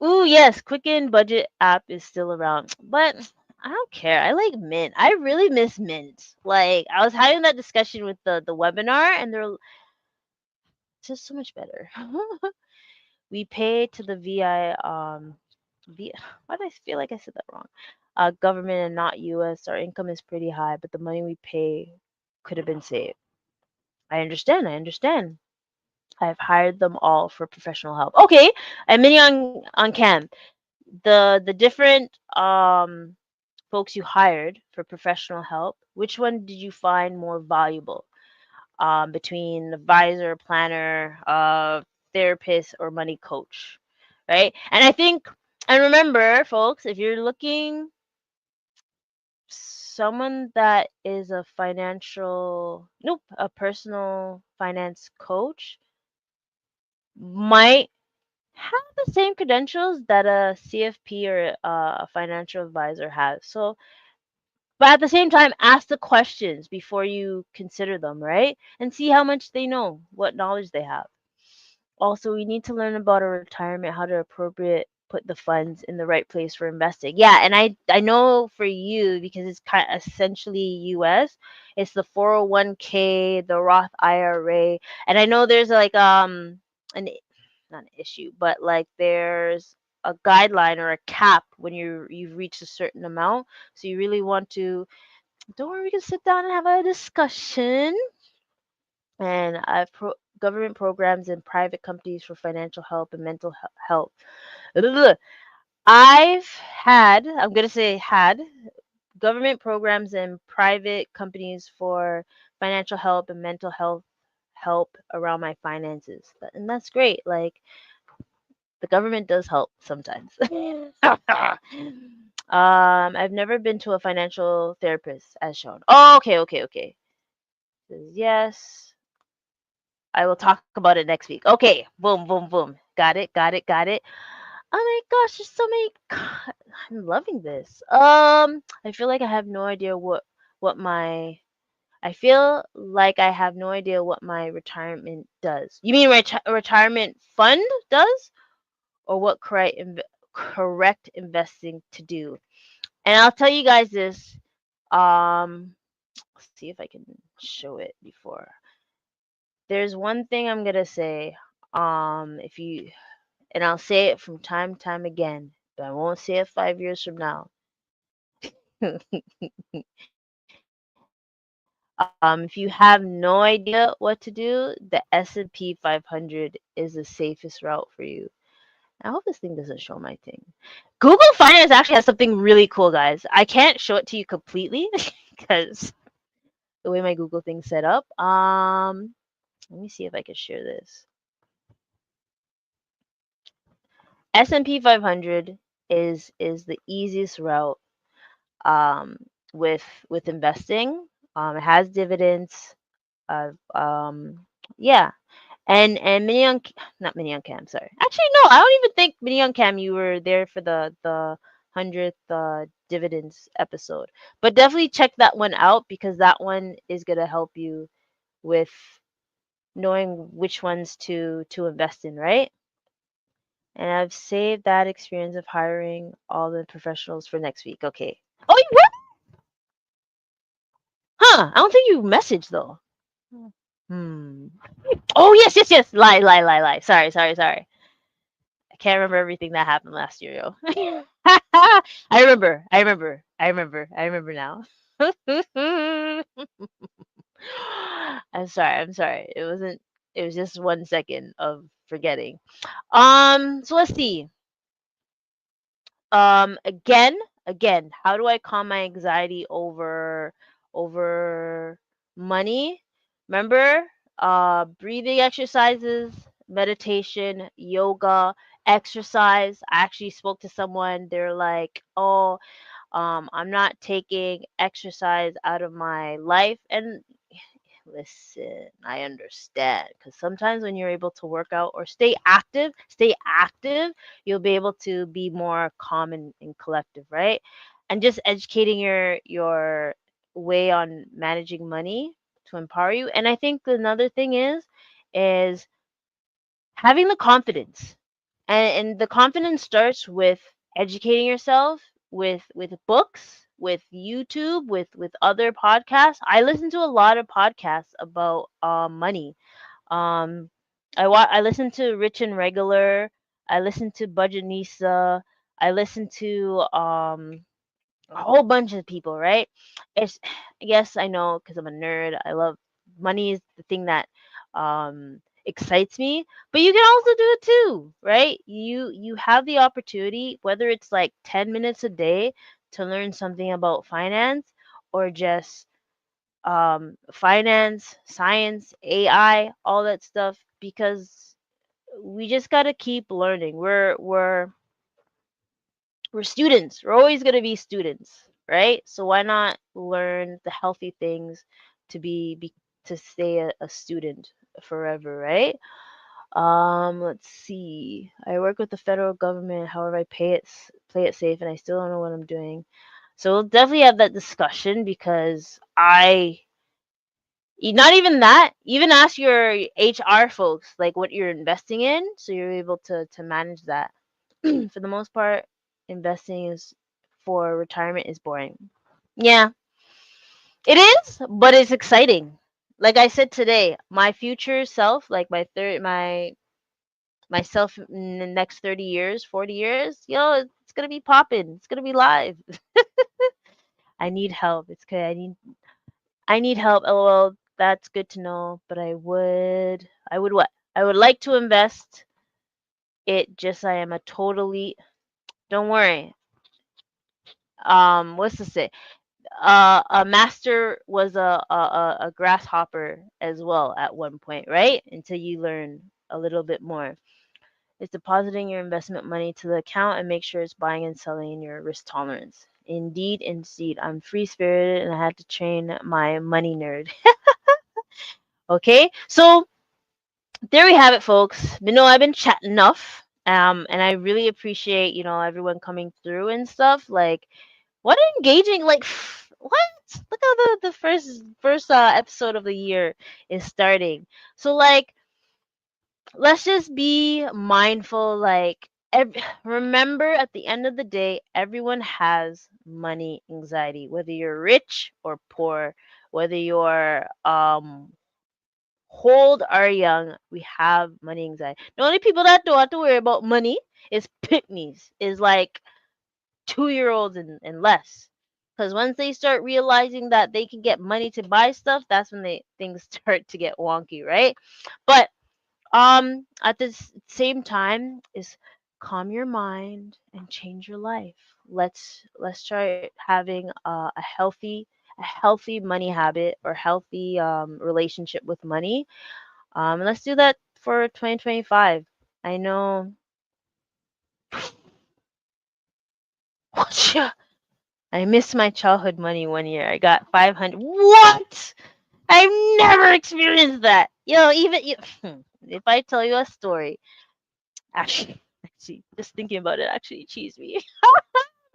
Ooh, yes, Quicken Budget app is still around, but I don't care. I like Mint. I really miss Mint. Like, I was having that discussion with the webinar, and they're just so much better. We pay to the VI V. Why do I feel like I said that wrong? Government and not U.S. Our income is pretty high, but the money we pay could have been saved. I understand. I understand. I've hired them all for professional help. Okay, and many on cam. The different folks you hired for professional help, which one did you find more valuable, between advisor, planner, therapist, or money coach, right? And I think, and remember, folks, if you're looking, someone that is a personal finance coach might have the same credentials that a CFP or a financial advisor has. So, but at the same time, ask the questions before you consider them, right? And see how much they know, what knowledge they have. Also, we need to learn about our retirement, how to appropriate put the funds in the right place for investing. Yeah, and I know for you, because it's kind of essentially US, it's the 401k, the Roth IRA, and I know there's like an not an issue, but like there's a guideline or a cap when you've reached a certain amount. So you really want to, don't worry, we can sit down and have a discussion. And government programs and private companies for financial help and mental health. I'm going to say had, government programs and private companies for financial help and mental health help around my finances. And that's great. Like the government does help sometimes. I've never been to a financial therapist as shown. Oh, okay, okay, okay. Says yes. I will talk about it next week. Okay, boom, boom, boom. Got it, got it, got it. Oh my gosh, there's so many. I'm loving this. I feel like I have no idea what my. I feel like I have no idea what my retirement does. You mean retirement fund does, or what correct investing to do? And I'll tell you guys this. Let's see if I can show it before. There's one thing I'm gonna say. If you and I'll say it from time again, but I won't say it 5 years from now. If you have no idea what to do, the S&P 500 is the safest route for you. I hope this thing doesn't show my thing. Google Finance actually has something really cool, guys. I can't show it to you completely because the way my Google thing's set up. Let me see if I can share this. S&P 500 is the easiest route um, with investing. It has dividends. Yeah, and mini on not mini on cam. Sorry, actually no, I don't even think mini on cam. You were there for the 100th dividends episode, but definitely check that one out because that one is gonna help you with knowing which ones to invest in, right? And I've saved that experience of hiring all the professionals for next week. Okay. Oh, you what? Huh? I don't think you messaged though. Hmm. Oh yes, yes, yes. Lie. Sorry. I can't remember everything that happened last year, yo. I remember now. I'm sorry. It was just 1 second of forgetting. So let's see. Again, how do I calm my anxiety over money? Remember, breathing exercises, meditation, yoga, exercise. I actually spoke to someone. They're like, "Oh, I'm not taking exercise out of my life," and listen, I understand because sometimes when you're able to work out or stay active, you'll be able to be more calm and collective, right? And just educating your way on managing money to empower you. And I think another thing is having the confidence. And the confidence starts with educating yourself with books, with YouTube, with other podcasts. I listen to a lot of podcasts about money. um I listen to Rich and Regular. I listen to Budgetnisa. I listen to a whole bunch of people, right? It's yes, I know because I'm a nerd. I love money is the thing that excites me, but you can also do it too, right? You have the opportunity, whether it's like 10 minutes a day to learn something about finance or just finance, science, AI, all that stuff because we just got to keep learning. We're students. We're always going to be students, right? So why not learn the healthy things to be to stay a student forever, right? Let's see. I work with the federal government. However, I play it safe, and I still don't know what I'm doing. So we'll definitely have that discussion because not even that, even ask your HR folks like what you're investing in, so you're able to manage that. For the most part, investing is for retirement is boring. Yeah, it is, but it's exciting. Like I said today, my future self, like my myself in the next 30 years, 40 years, yo, it's gonna be popping. It's gonna be live. I need help. It's good. I need help. LOL. That's good to know. But I would what? I would like to invest. It just I am a totally. Don't worry. What's to say? a master was a grasshopper as well at one point, right? Until you learn a little bit more. It's depositing your investment money to the account and make sure it's buying and selling in your risk tolerance. Indeed, I'm free spirited and I had to train my money nerd. Okay, so there we have it, folks. But no, I've been chatting enough. And I really appreciate, everyone coming through and stuff. Like, what engaging, like, what? Look how the first episode of the year is starting. So like, let's just be mindful. Like, remember, at the end of the day, everyone has money anxiety, whether you're rich or poor, whether you're old or young, we have money anxiety. The only people that don't have to worry about money is pitneys, is like 2 year olds and less. Because once they start realizing that they can get money to buy stuff, that's when things start to get wonky, right? But at the same time, is calm your mind and change your life. Let's try having a healthy money habit or healthy relationship with money. Let's do that for 2025. I know. I missed my childhood money one year. I got 500. What? I've never experienced that. Even if I tell you a story, actually, just thinking about it actually cheese me.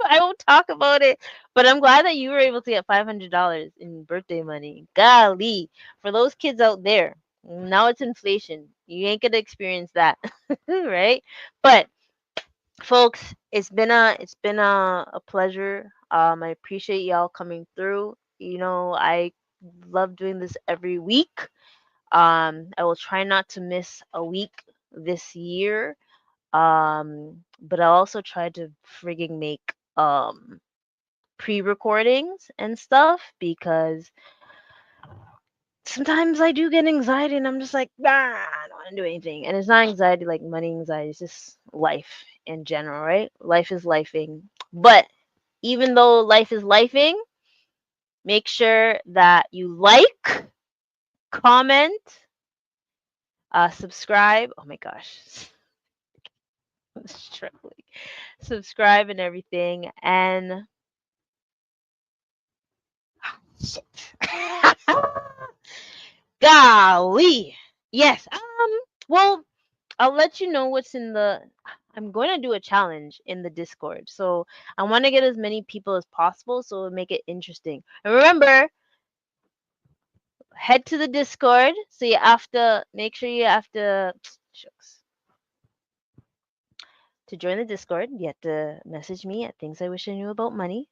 I won't talk about it, but I'm glad that you were able to get $500 in birthday money. Golly, for those kids out there, now it's inflation. You ain't gonna experience that, right? But folks, it's been a pleasure. I appreciate y'all coming through. I love doing this every week. I will try not to miss a week this year. But I'll also try to frigging make pre-recordings and stuff, because sometimes I do get anxiety and I'm just like, I don't want to do anything. And it's not anxiety like money anxiety, it's just life in general, right? Life is lifing. But even though life is lifing, make sure that you like, comment, subscribe. Oh my gosh. I'm struggling. Subscribe and everything. And shit. Golly. Yes. Well, I'll let you know what's in the. I'm going to do a challenge in the Discord. So I want to get as many people as possible so it'll make it interesting. And remember, head to the Discord. So you have to make sure you have to. Shucks. To join the Discord, you have to message me at things I wish I knew about money.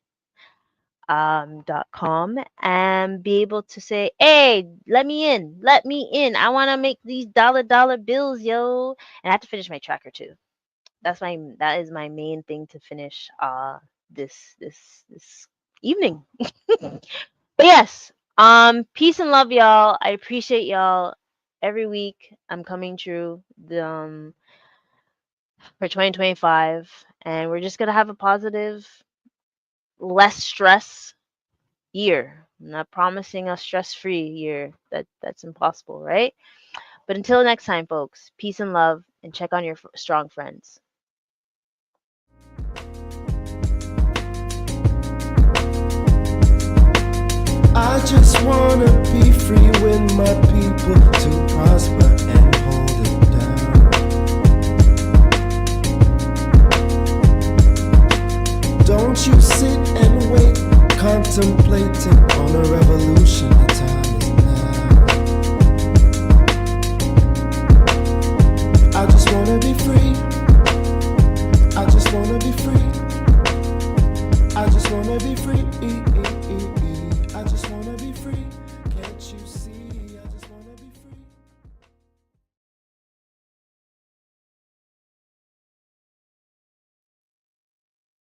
.com and be able to say, hey, let me in, I want to make these dollar bills, yo. And I have to finish my tracker too. That is my main thing to finish this evening. But yes, peace and love, y'all. I appreciate y'all. Every week I'm coming through the for 2025, and we're just gonna have a positive, less stress year. I'm not promising a stress-free year. That's impossible, right? But until next time, folks, peace and love, and check on your strong friends. I just wanna be free with my people to prosper and hold it down. Don't you sit and wait, contemplating on a revolution. The time is now. I just wanna be free. I just wanna be free. I just wanna be free.